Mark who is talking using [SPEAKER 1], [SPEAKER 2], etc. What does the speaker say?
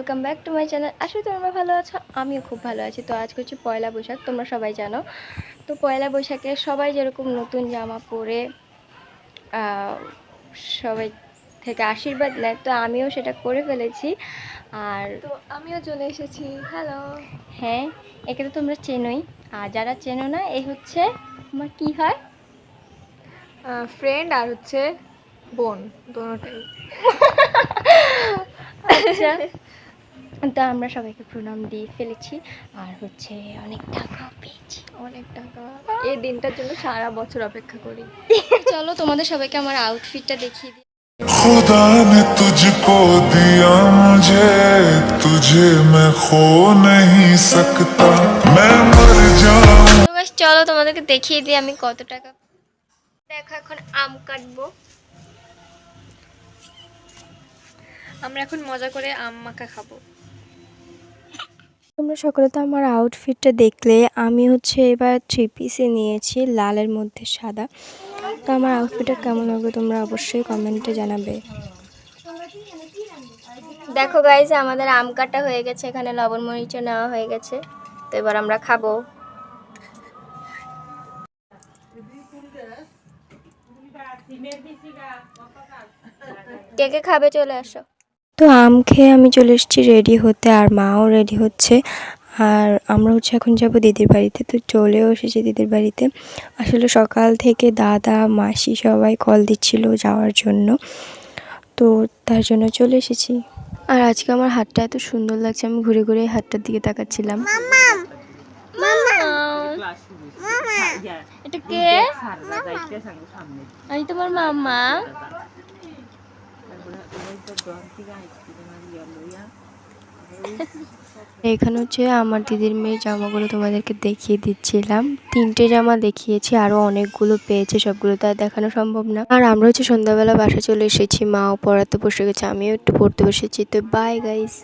[SPEAKER 1] Welcome back to my channel. আসলে তোমরা ভালো আছো, আমিও খুব ভালো আছি। তো আজকে হচ্ছে পয়লা বৈশাখ, তোমরা সবাই জানো। তো পয়লা বৈশাখে সবাই যেরকম নতুন জামা পরে আহ, সবাই থেকে আশীর্বাদ নেয়, তো আমিও সেটা করে ফেলেছি। আর
[SPEAKER 2] তো আমিও চলে এসেছি। হ্যালো।
[SPEAKER 1] হ্যাঁ, একে তো তোমরা চেনোই। আর যারা চেনো না, এই হচ্ছে আমার কি হয়,
[SPEAKER 2] ফ্রেন্ড আর হচ্ছে বোন, দোনোটাই।
[SPEAKER 1] আচ্ছা। তো আমরা সবাইকে প্রণাম দিয়ে ফেলেছি। আর হচ্ছে অনেক টাকা পেয়েছি,
[SPEAKER 2] অনেক টাকা। এই দিনটার জন্য সারা বছর অপেক্ষা করি।
[SPEAKER 1] চলো তোমাদের সবাইকে আমার আউটফিটটা দেখিয়ে দিই।
[SPEAKER 3] खुदा ने तुझको दिया मुझे, तुझे मैं खो नहीं सकता, मैं मर जाऊं।
[SPEAKER 1] চলো তোমাদেরকে দেখিয়ে দিই আমি কত টাকা। দেখো, এখন আম কাটবো।
[SPEAKER 2] আমরা এখন মজা করে আম মাখা খাবো।
[SPEAKER 1] তোমরা সকলে তো আমার আউটফিটটা দেখলে, আমি হচ্ছে এবার 3 পিসে নিয়েছি, লালের মধ্যে সাদা। তো আমার আউটফিটটা কেমন হবে তোমরা অবশ্যই কমেন্টে জানাবে। দেখো গাইজ, আমাদের আম কাটা হয়ে গেছে, এখানে লবণ মরিচও নেওয়া হয়ে গেছে। তো এবার আমরা খাবো। কে কে খাবে চলে আসো। তো আম খেয়ে আমি চলে এসেছি রেডি হতে, আর মাও রেডি হচ্ছে। আর আমরা হচ্ছে এখন যাব দিদির বাড়িতে। তো চলেও এসেছি দিদির বাড়িতে। আসলে সকাল থেকে দাদা মাসি সবাই কল দিচ্ছিল যাওয়ার জন্য, তো তার জন্য চলে এসেছি। আর আজকে আমার হাতটা এত সুন্দর লাগছে, আমি ঘুরে ঘুরে হাতটার দিকে তাকাচ্ছিলাম। এটা কে? আমি তোমার মামা। এখানে হচ্ছে আমার দিদির মেয়ের জামাগুলো তোমাদেরকে দেখিয়ে দিচ্ছিলাম। 3টে জামা দেখিয়েছি, আরো অনেকগুলো পেয়েছে, সবগুলো তো আর দেখানো সম্ভব না। আর আমরা হচ্ছে সন্ধ্যাবেলা বাসা চলে এসেছি, মাও পড়াতে বসে গেছে, আমিও একটু পড়তে বসেছি। তো বাই গাইস।